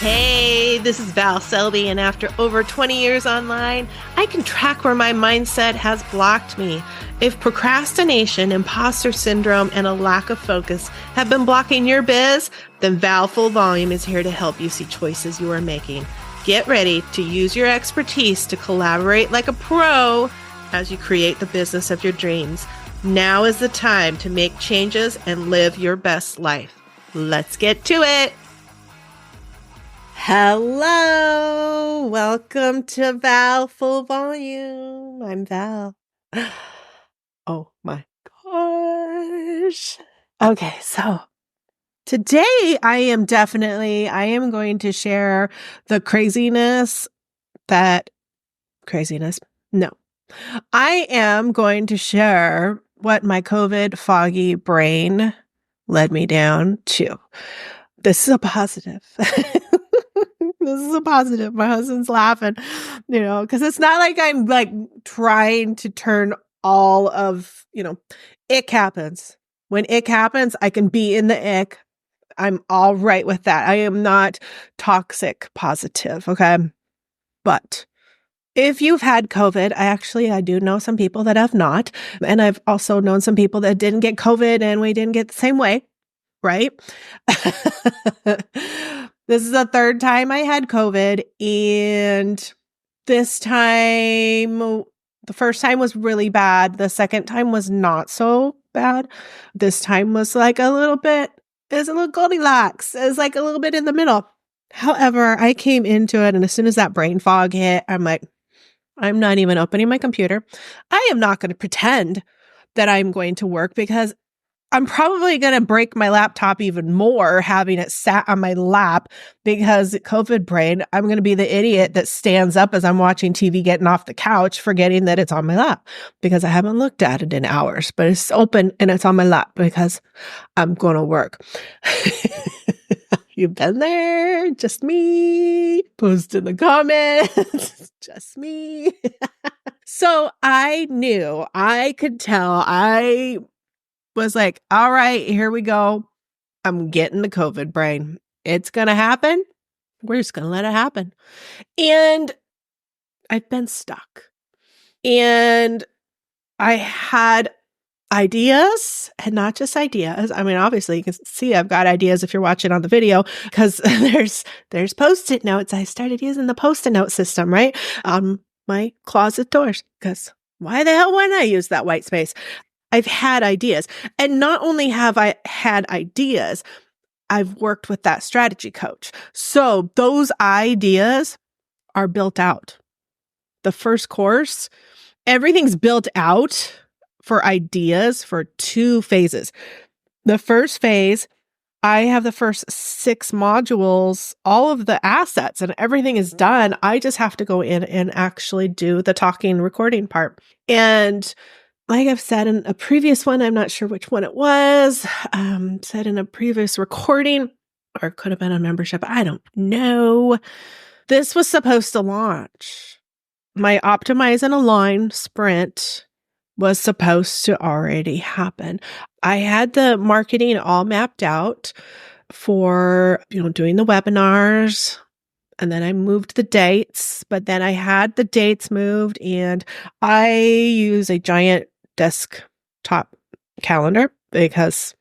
Hey, this is Val Selby, and after over 20 years online, I can track where my mindset has blocked me. If procrastination, imposter syndrome, and a lack of focus have been blocking your biz, then Val Full Volume is here to help you see choices you are making. Get ready to use your expertise to collaborate like a pro as you create the business of your dreams. Now is the time to make changes and live your best life. Let's get to it. Hello, welcome to Val Full Volume. I'm Val. Oh my gosh. Okay, so today I am going to share the craziness. No, I am going to share what my COVID foggy brain led me down to. This is a positive. This is a positive. My husband's laughing, because it's not like I'm like trying to turn all of, ick happens. When ick happens, I can be in the ick. I'm all right with that. I am not toxic positive. Okay. But if you've had COVID, I do know some people that have not. And I've also known some people that didn't get COVID and we didn't get the same way. Right? This is the third time I had COVID, and this time, the first time was really bad. The second time was not so bad. This time was like a little Goldilocks. It was like a little bit in the middle. However, I came into it, and as soon as that brain fog hit, I'm like, I'm not even opening my computer. I am not going to pretend that I'm going to work because I'm probably going to break my laptop even more having it sat on my lap because COVID brain, I'm going to be the idiot that stands up as I'm watching TV getting off the couch, forgetting that it's on my lap because I haven't looked at it in hours, but it's open and it's on my lap because I'm going to work. You've been there, just me. Post in the comments, just me. So I could tell, I was like, all right, here we go. I'm getting the COVID brain. It's going to happen. We're just going to let it happen. And I've been stuck. And I had ideas, and not just ideas. I mean, obviously you can see I've got ideas if you're watching on the video because there's Post-it notes. I started using the Post-it note system, right? On my closet doors because why the hell wouldn't I use that white space? I've had ideas. And not only have I had ideas, I've worked with that strategy coach. So those ideas are built out. The first course, everything's built out for ideas for 2 phases. The first phase, I have the first 6 modules, all of the assets and everything is done. I just have to go in and actually do the talking recording part. And like I've said in a previous one, I'm not sure which one it was, said in a previous recording, or it could have been a membership, I don't know. This was supposed to launch. My Optimize and Align sprint was supposed to already happen. I had the marketing all mapped out for, doing the webinars. And then I moved the dates, but then I had the dates moved and I use a giant desktop calendar because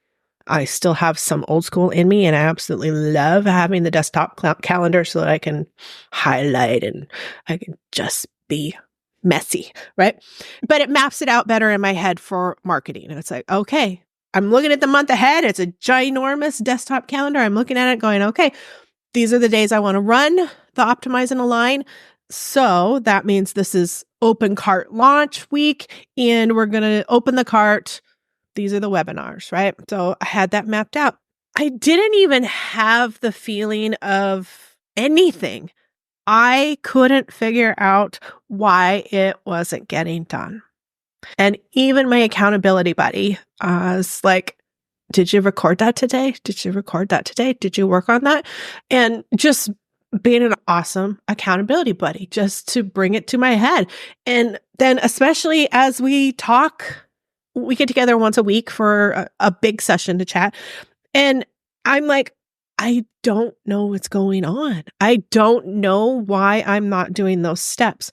I still have some old school in me and I absolutely love having the desktop calendar so that I can highlight and I can just be messy, right? But it maps it out better in my head for marketing. And it's like, okay, I'm looking at the month ahead. It's a ginormous desktop calendar. I'm looking at it going, okay, these are the days I want to run the Optimize and Align. So that means this is open cart launch week and we're going to open the cart. These are the webinars, right? So I had that mapped out. I didn't even have the feeling of anything. I couldn't figure out why it wasn't getting done. And even my accountability buddy was like, did you record that today? Did you record that today? Did you work on that? And just being an awesome accountability buddy, just to bring it to my head. And then especially as we talk, we get together once a week for a big session to chat. And I'm like, I don't know what's going on. I don't know why I'm not doing those steps.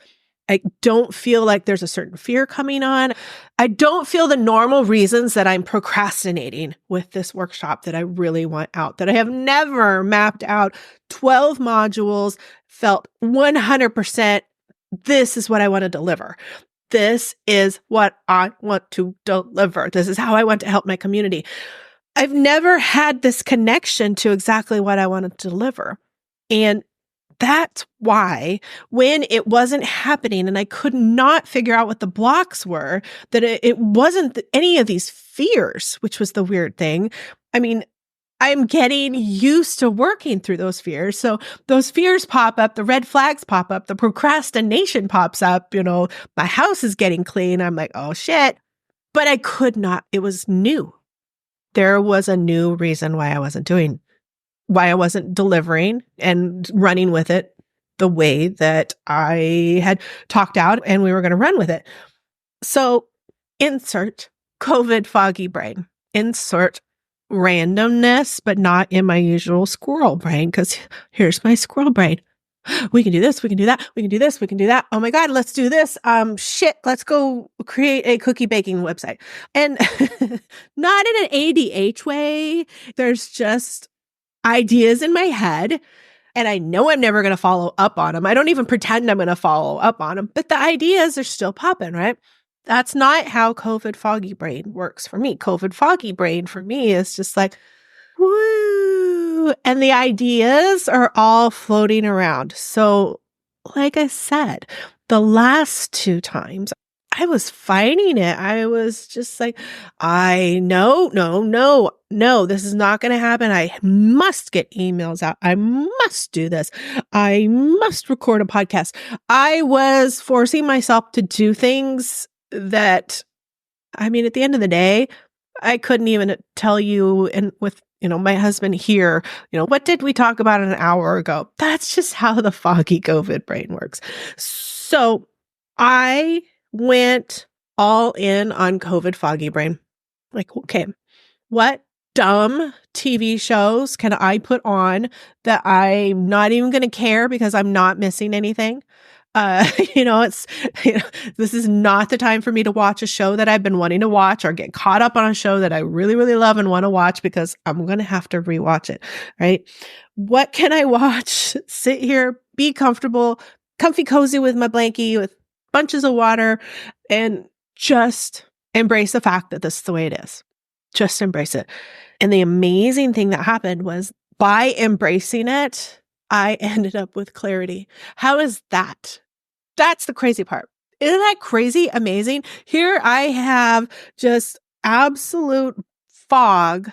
I don't feel like there's a certain fear coming on. I don't feel the normal reasons that I'm procrastinating with this workshop that I really want out, that I have never mapped out 12 modules, felt 100% this is what I want to deliver. This is what I want to deliver. This is how I want to help my community. I've never had this connection to exactly what I want to deliver. And that's why when it wasn't happening and I could not figure out what the blocks were, that it wasn't any of these fears, which was the weird thing. I mean, I'm getting used to working through those fears. So those fears pop up, the red flags pop up, the procrastination pops up, my house is getting clean. I'm like, oh shit. But I could not, it was new. There was a new reason why I wasn't delivering and running with it the way that I had talked out and we were going to run with it. So insert COVID foggy brain, insert randomness, but not in my usual squirrel brain, because here's my squirrel brain. We can do this. We can do that. We can do this. We can do that. Oh my God, let's do this. Shit, let's go create a cookie baking website. And not in an ADH way. There's just ideas in my head. And I know I'm never going to follow up on them. I don't even pretend I'm going to follow up on them, but the ideas are still popping, right? That's not how COVID foggy brain works for me. COVID foggy brain for me is just like, woo. And the ideas are all floating around. So, like I said, the last 2 times, I was fighting it. I was just like, no, this is not going to happen. I must get emails out. I must do this. I must record a podcast. I was forcing myself to do things that, at the end of the day, I couldn't even tell you, and with, my husband here, what did we talk about an hour ago? That's just how the foggy COVID brain works. So I went all in on COVID foggy brain. Like, okay, what dumb TV shows can I put on that I'm not even going to care because I'm not missing anything? This is not the time for me to watch a show that I've been wanting to watch or get caught up on a show that I really, really love and want to watch because I'm going to have to rewatch it, right? What can I watch? Sit here, be comfortable, comfy, cozy with my blankie, with bunches of water, and just embrace the fact that this is the way it is. Just embrace it. And the amazing thing that happened was by embracing it, I ended up with clarity. How is that? That's the crazy part. Isn't that crazy? Amazing. Here I have just absolute fog,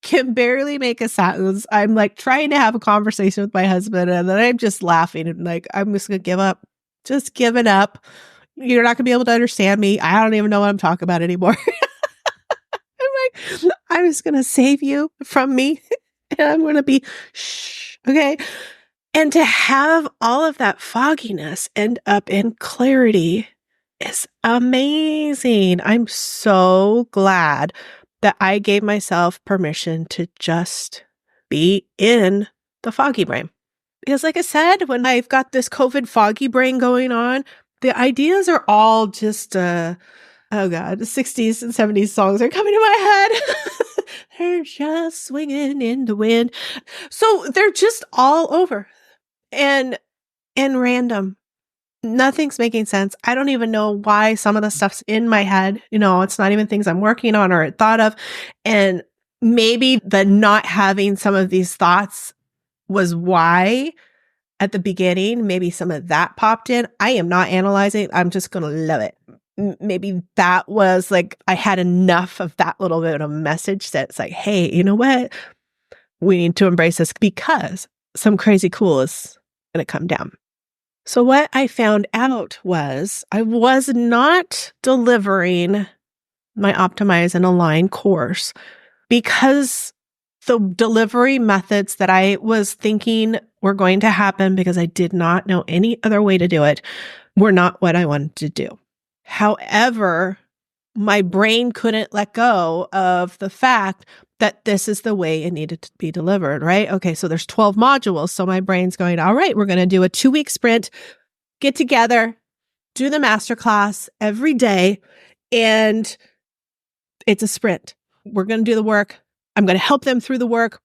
can barely make a sentence. I'm like trying to have a conversation with my husband and then I'm just laughing and like, I'm just going to give up. Just give it up. You're not going to be able to understand me. I don't even know what I'm talking about anymore. I'm like, I'm just going to save you from me. And I'm going to be, shh, okay? And to have all of that fogginess end up in clarity is amazing. I'm so glad that I gave myself permission to just be in the foggy brain. Because like I said, when I've got this COVID foggy brain going on, the ideas are all just, the 60s and 70s songs are coming to my head. They're just swinging in the wind. So they're just all over and random. Nothing's making sense. I don't even know why some of the stuff's in my head. It's not even things I'm working on or thought of. And maybe the not having some of these thoughts was why at the beginning, maybe some of that popped in. I am not analyzing. I'm just going to love it. Maybe that was like, I had enough of that little bit of message that's like, hey, you know what? We need to embrace this because some crazy cool is going to come down. So what I found out was I was not delivering my Optimize and Align course because the delivery methods that I was thinking were going to happen because I did not know any other way to do it were not what I wanted to do. However, my brain couldn't let go of the fact that this is the way it needed to be delivered, right? Okay, so there's 12 modules. So my brain's going, all right, we're going to do a 2-week sprint, get together, do the masterclass every day. And it's a sprint. We're going to do the work. I'm going to help them through the work.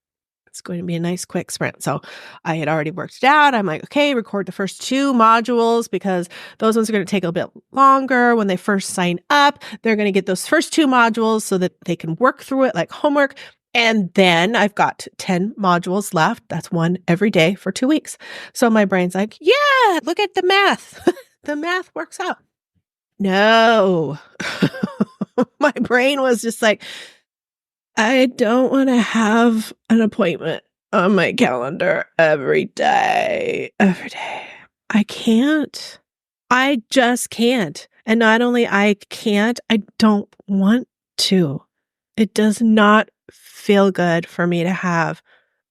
It's going to be a nice, quick sprint. So I had already worked it out. I'm like, okay, record the first 2 modules because those ones are going to take a bit longer. When they first sign up, they're going to get those first 2 modules so that they can work through it like homework. And then I've got 10 modules left. That's 1 every day for 2 weeks. So my brain's like, yeah, look at the math. The math works out. No. My brain was just like, I don't want to have an appointment on my calendar every day. Every day. I can't. I just can't. And not only I can't, I don't want to. It does not feel good for me to have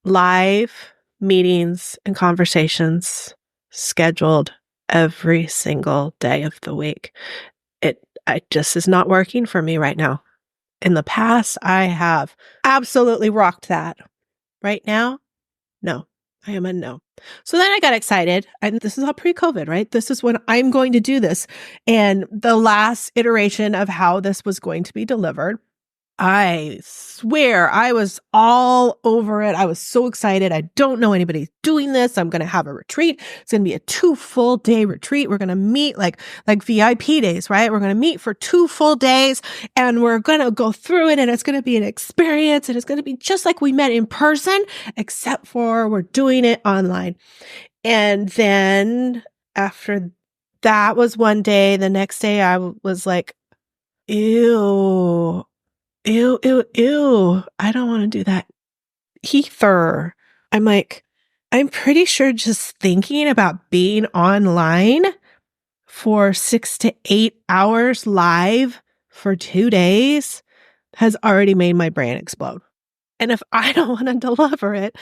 live meetings and conversations scheduled every single day of the week. It just is not working for me right now. In the past, I have absolutely rocked that. Right now, no. I am a no. So then I got excited. And this is all pre-COVID, right? This is when I'm going to do this. And the last iteration of how this was going to be delivered, I swear I was all over it. I was so excited. I don't know anybody doing this. I'm going to have a retreat. It's going to be a 2 full day retreat. We're going to meet like VIP days, right? We're going to meet for 2 full days and we're going to go through it and it's going to be an experience and it's going to be just like we met in person, except for we're doing it online. And then after that was one day, the next day I was like, ew. Ew, ew, ew. I don't want to do that either. I'm like, I'm pretty sure just thinking about being online for 6 to 8 hours live for 2 days has already made my brain explode. And if I don't want to deliver it,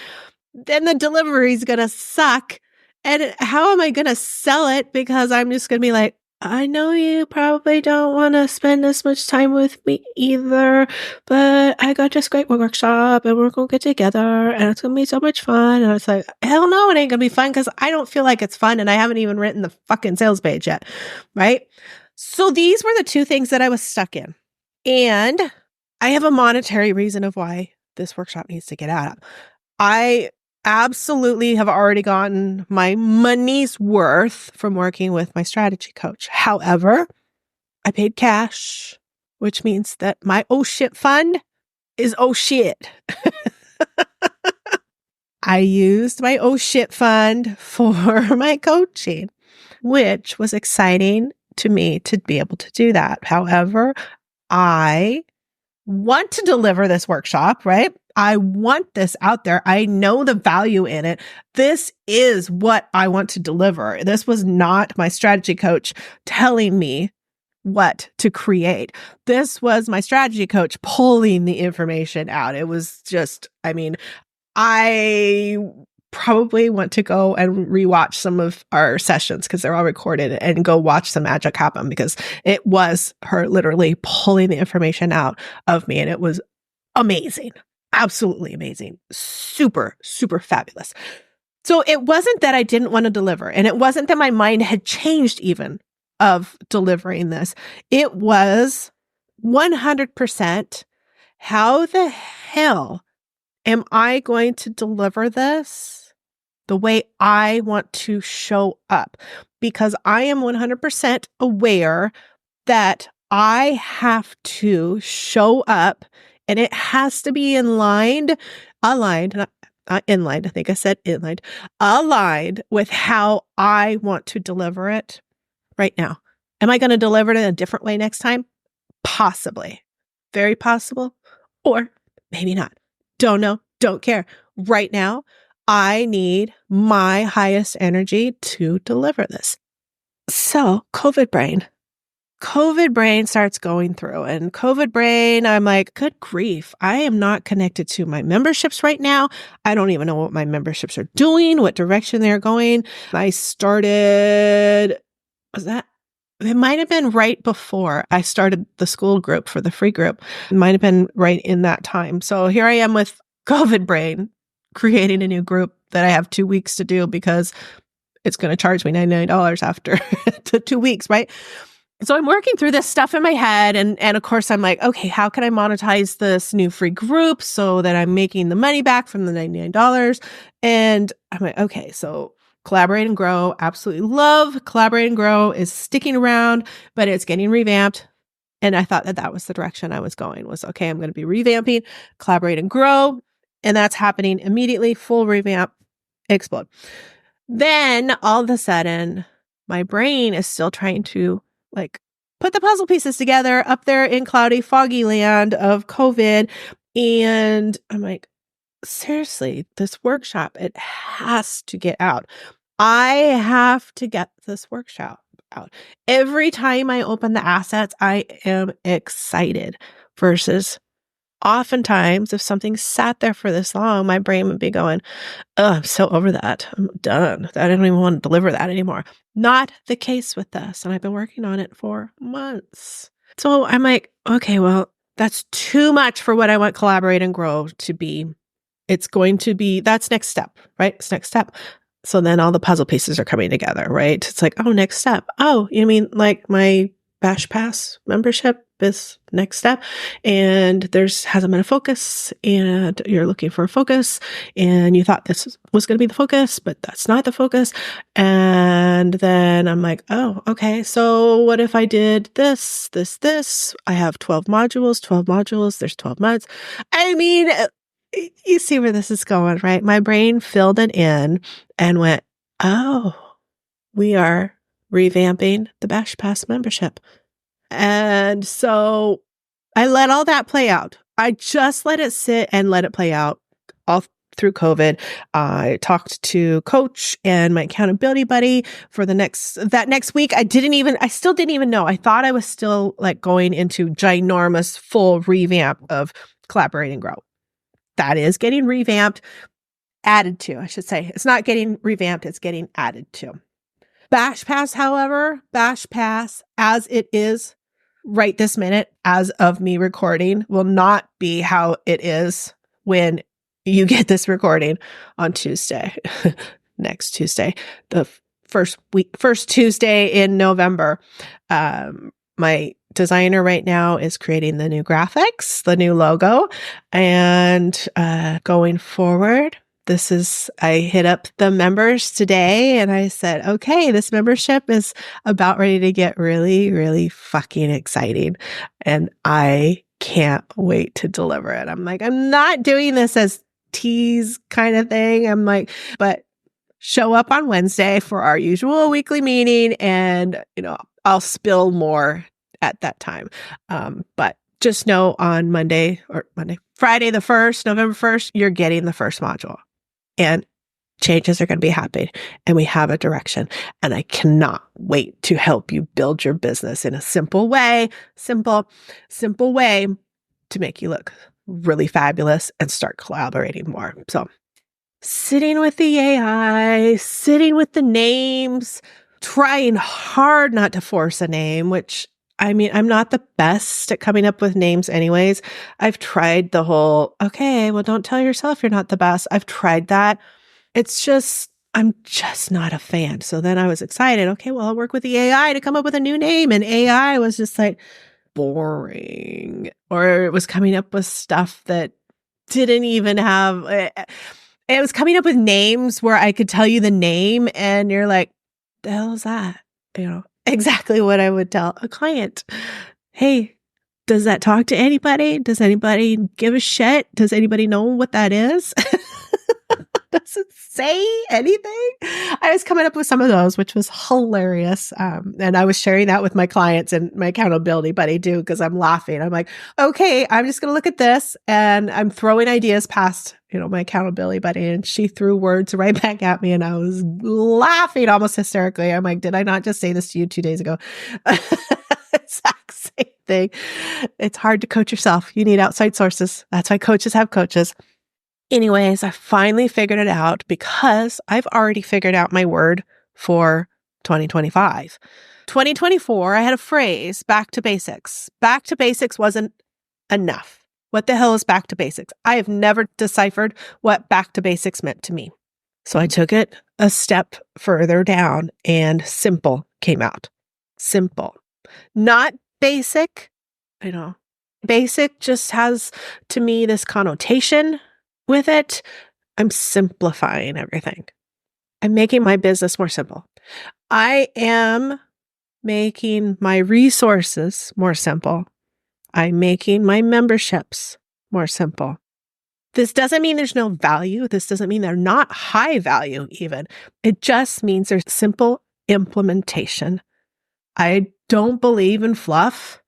then the delivery is going to suck. And how am I going to sell it? Because I'm just going to be like, I know you probably don't want to spend as much time with me either, but I got this great workshop and we're going to get together and it's going to be so much fun. And it's like, hell no, it ain't going to be fun because I don't feel like it's fun and I haven't even written the fucking sales page yet, right? So these were the 2 things that I was stuck in. And I have a monetary reason of why this workshop needs to get out of. I absolutely have already gotten my money's worth from working with my strategy coach. However, I paid cash, which means that my oh shit fund is oh shit. I used my oh shit fund for my coaching, which was exciting to me to be able to do that. However, I want to deliver this workshop, right? I want this out there. I know the value in it. This is what I want to deliver. This was not my strategy coach telling me what to create. This was my strategy coach pulling the information out. It was just, I probably want to go and rewatch some of our sessions because they're all recorded and go watch some magic happen because it was her literally pulling the information out of me and it was amazing. Absolutely amazing. Super, super fabulous. So it wasn't that I didn't want to deliver and it wasn't that my mind had changed even of delivering this. It was 100% how the hell am I going to deliver this the way I want to show up? Because I am 100% aware that I have to show up and it has to be aligned, not inlined. I think I said inlined, aligned with how I want to deliver it right now. Am I going to deliver it in a different way next time? Possibly. Very possible. Or maybe not. Don't know. Don't care. Right now, I need my highest energy to deliver this. So COVID brain starts going through and COVID brain, I'm like, good grief. I am not connected to my memberships right now. I don't even know what my memberships are doing, what direction they're going. I started, was that it might have been right before I started the school group for the free group. It might have been right in that time. So here I am with COVID brain, creating a new group that I have 2 weeks to do because it's going to charge me $99 after 2 weeks, right? So I'm working through this stuff in my head. And of course, I'm like, okay, how can I monetize this new free group so that I'm making the money back from the $99? And I'm like, okay, so Collaborate and Grow, absolutely love Collaborate and Grow is sticking around, but it's getting revamped. And I thought that that was the direction I was going, was, okay, I'm going to be revamping Collaborate and Grow. And that's happening immediately, full revamp, explode. Then all of a sudden, my brain is still trying to like put the puzzle pieces together up there in cloudy, foggy land of COVID. And I'm like, seriously, this workshop, it has to get out. I have to get this workshop out. Every time I open the assets, I am excited versus oftentimes if something sat there for this long, my brain would be going, oh, I'm so over that. I'm done. I don't even want to deliver that anymore. Not the case with this. And I've been working on it for months. So I'm like, okay, well, that's too much for what I want Collaborate and Grow to be. It's going to be, that's next step, right? It's next step. So then all the puzzle pieces are coming together, right? It's like, oh, next step. Oh, you mean like my Bash Pass membership is next step, and there's hasn't been a focus, and you're looking for a focus, and you thought this was going to be the focus, but that's not the focus. And then I'm like, oh, okay, so what if I did this? I have 12 modules, there's 12 months. I mean, you see where this is going, right? My brain filled it in and went, oh, we are revamping the Bash Pass membership. And so I let all that play out. I just let it sit and let it play out all through COVID. I talked to coach and my accountability buddy for that next week. I still didn't even know. I thought I was still like going into ginormous full revamp of Collaborate and Grow. That is getting revamped, added to, I should say. It's not getting revamped, it's getting added to. Bash Pass, however, as it is right this minute, as of me recording, will not be how it is when you get this recording on Tuesday, next Tuesday, the first Tuesday in November. My designer right now is creating the new graphics, the new logo, and going forward, I hit up the members today and I said, okay, this membership is about ready to get really, really fucking exciting. And I can't wait to deliver it. I'm like, I'm not doing this as tease kind of thing. I'm like, but show up on Wednesday for our usual weekly meeting and, I'll spill more at that time. But just know on Friday the 1st, November 1st, you're getting the first module. And changes are going to be happening, and we have a direction. And I cannot wait to help you build your business in a simple way to make you look really fabulous and start collaborating more. So sitting with the AI, sitting with the names, trying hard not to force a name, which I mean, I'm not the best at coming up with names anyways. I've tried the whole, okay, well, don't tell yourself you're not the best. I've tried that. I'm just not a fan. So then I was excited. Okay, well, I'll work with the AI to come up with a new name. And AI was just like boring, or it was coming up with stuff that didn't even have, it was coming up with names where I could tell you the name and you're like, the hell is that? Exactly what I would tell a client. Hey, does that talk to anybody? Does anybody give a shit? Does anybody know what that is? Does it say anything? I was coming up with some of those, which was hilarious. And I was sharing that with my clients and my accountability buddy too, because I'm laughing. I'm like, okay, I'm just going to look at this. And I'm throwing ideas past, my accountability buddy. And she threw words right back at me. And I was laughing almost hysterically. I'm like, did I not just say this to you 2 days ago? Exact same thing. It's hard to coach yourself. You need outside sources. That's why coaches have coaches. Anyways, I finally figured it out because I've already figured out my word for 2025. 2024, I had a phrase, back to basics. Back to basics wasn't enough. What the hell is back to basics? I have never deciphered what back to basics meant to me. So I took it a step further down and simple came out. Simple. Not basic. I know. Basic just has, to me, this connotation with it. I'm simplifying everything. I'm making my business more simple. I am making my resources more simple. I'm making my memberships more simple. This doesn't mean there's no value. This doesn't mean they're not high value even. It just means there's simple implementation. I don't believe in fluff.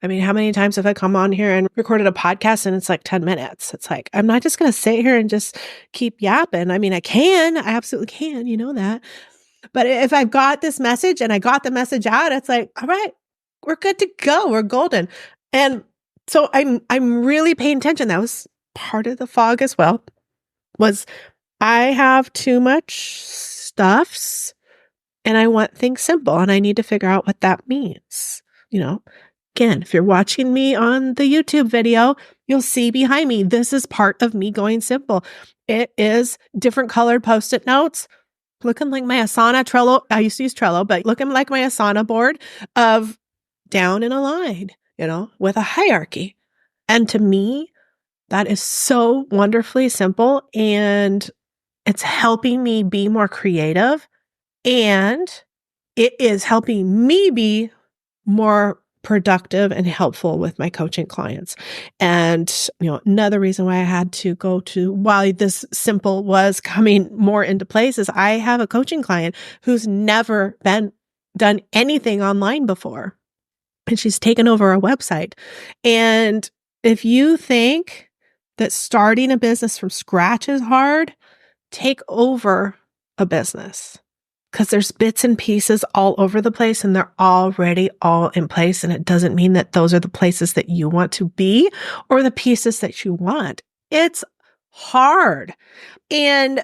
I mean, how many times have I come on here and recorded a podcast and it's like 10 minutes? It's like, I'm not just going to sit here and just keep yapping. I mean, I absolutely can, you know that. But if I've got this message and I got the message out, it's like, all right, we're good to go. We're golden. And so I'm really paying attention. That was part of the fog as well, was I have too much stuffs and I want things simple and I need to figure out what that means. You know, again, if you're watching me on the YouTube video, you'll see behind me, this is part of me going simple. It is different colored Post-it notes, looking like my Asana Trello. I used to use Trello, but looking like my Asana board of down in a line, you know, with a hierarchy. And to me, that is so wonderfully simple and it's helping me be more creative and it is helping me be more productive and helpful with my coaching clients. And, you know, another reason why I had to go to, while this simple was coming more into place, is I have a coaching client who's never done anything online before. And she's taken over a website. And if you think that starting a business from scratch is hard, take over a business. Because there's bits and pieces all over the place and they're already all in place. And it doesn't mean that those are the places that you want to be or the pieces that you want. It's hard. And,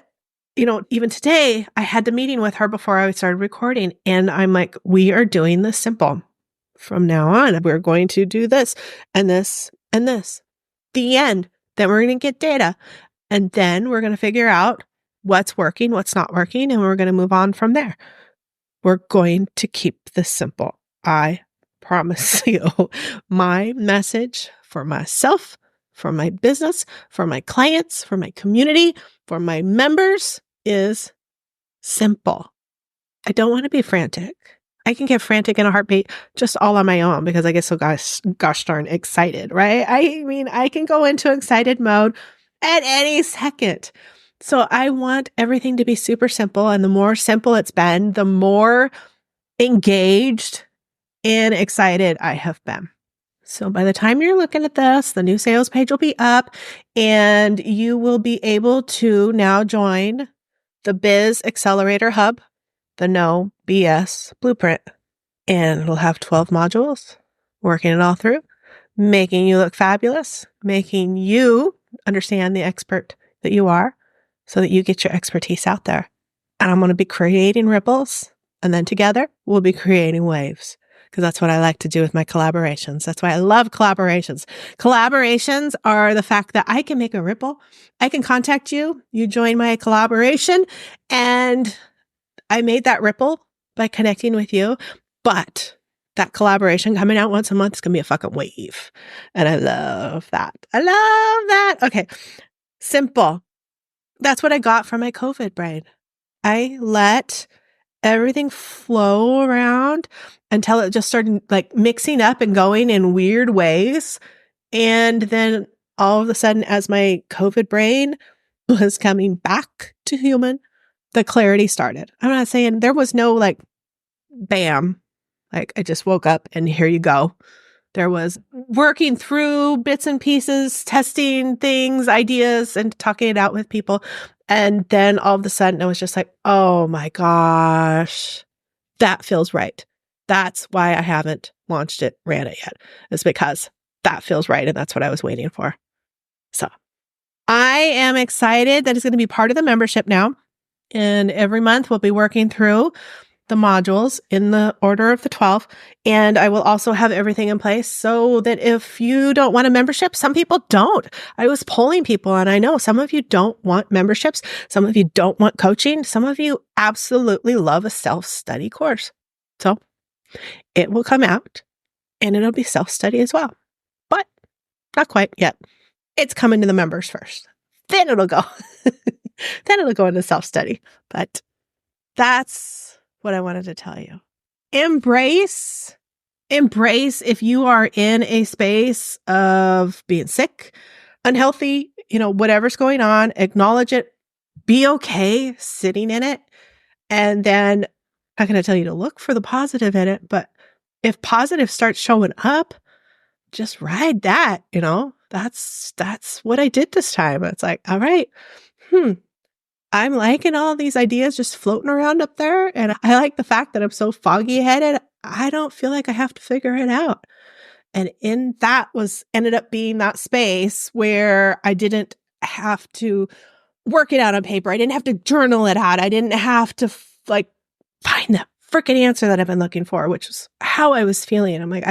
you know, even today, I had the meeting with her before I started recording. And I'm like, we are doing this simple. From now on, we're going to do this and this and this. The end. Then we're going to get data. And then we're going to figure out what's working, what's not working, and we're going to move on from there. We're going to keep this simple. I promise you. My message for myself, for my business, for my clients, for my community, for my members is simple. I don't want to be frantic. I can get frantic in a heartbeat just all on my own because I get so gosh darn excited, right? I mean, I can go into excited mode at any second. So I want everything to be super simple. And the more simple it's been, the more engaged and excited I have been. So by the time you're looking at this, the new sales page will be up and you will be able to now join the Biz Accelerator Hub, the No BS Blueprint. And it'll have 12 modules, working it all through, making you look fabulous, making you understand the expert that you are so that you get your expertise out there. And I'm going to be creating ripples. And then together we'll be creating waves because that's what I like to do with my collaborations. That's why I love collaborations. Collaborations are the fact that I can make a ripple. I can contact you. You join my collaboration and I made that ripple by connecting with you. But that collaboration coming out once a month is going to be a fucking wave. And I love that. I love that. Okay. Simple. That's what I got from my COVID brain. I let everything flow around until it just started like mixing up and going in weird ways. And then all of a sudden, as my COVID brain was coming back to human, the clarity started. I'm not saying there was no like, bam. Like I just woke up and here you go. There was working through bits and pieces, testing things, ideas, and talking it out with people. And then all of a sudden it was just like, oh my gosh, that feels right. That's why I haven't launched it, ran it yet. It's because that feels right. And that's what I was waiting for. So I am excited that it's going to be part of the membership now. And every month we'll be working through the modules in the order of the 12. And I will also have everything in place so that if you don't want a membership, some people don't. I was polling people and I know some of you don't want memberships. Some of you don't want coaching. Some of you absolutely love a self-study course. So it will come out and it'll be self-study as well, but not quite yet. It's coming to the members first. Then it'll go. Then it'll go into self-study. But that's what I wanted to tell you. Embrace if you are in a space of being sick, unhealthy, whatever's going on, acknowledge it, be okay sitting in it. And then I'm not going to tell you to look for the positive in it, but if positive starts showing up, just ride that, that's what I did this time. It's like, all right, I'm liking all these ideas just floating around up there. And I like the fact that I'm so foggy headed. I don't feel like I have to figure it out. And in that ended up being that space where I didn't have to work it out on paper. I didn't have to journal it out. I didn't have to find the freaking answer that I've been looking for, which is how I was feeling. I'm like,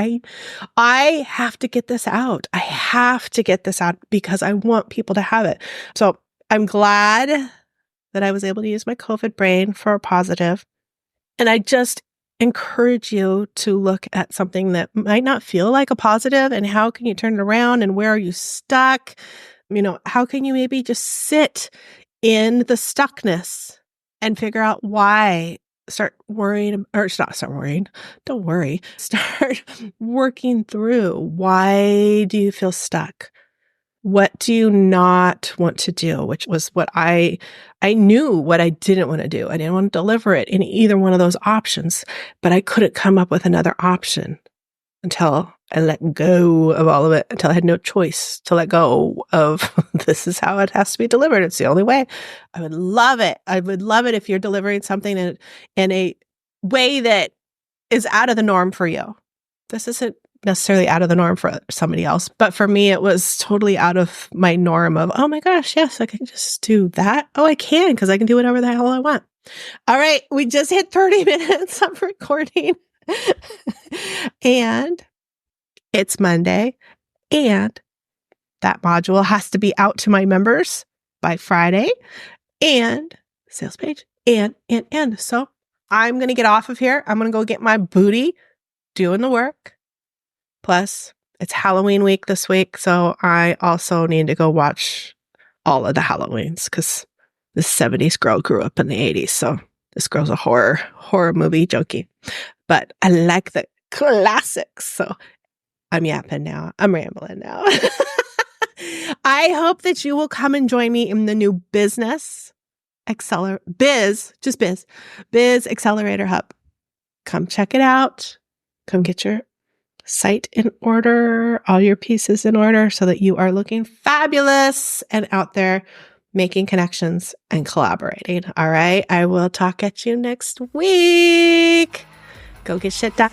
I have to get this out. I have to get this out because I want people to have it. So I'm glad that I was able to use my COVID brain for a positive. And I just encourage you to look at something that might not feel like a positive and how can you turn it around and where are you stuck? How can you maybe just sit in the stuckness and figure out why? Start worrying, or not start worrying. Don't worry. Start working through. Why do you feel stuck? What do you not want to do? Which was what I knew what I didn't want to do. I didn't want to deliver it in either one of those options, but I couldn't come up with another option until I let go of all of it, until I had no choice to let go of this is how it has to be delivered. It's the only way. I would love it. I would love it if you're delivering something in a way that is out of the norm for you. This isn't necessarily out of the norm for somebody else, but for me, it was totally out of my norm of, oh my gosh, yes, I can just do that. Oh, I can, because I can do whatever the hell I want. All right. We just hit 30 minutes of recording and it's Monday and that module has to be out to my members by Friday and sales page and. So I'm going to get off of here. I'm going to go get my booty doing the work. Plus, it's Halloween week this week, so I also need to go watch all of the Halloweens because this 70s girl grew up in the 80s, so this girl's a horror movie junkie. But I like the classics, so I'm yapping now. I'm rambling now. I hope that you will come and join me in the new Biz Accelerator Hub. Come check it out. Come get your site in order, all your pieces in order so that you are looking fabulous and out there making connections and collaborating. All right. I will talk at you next week. Go get shit done.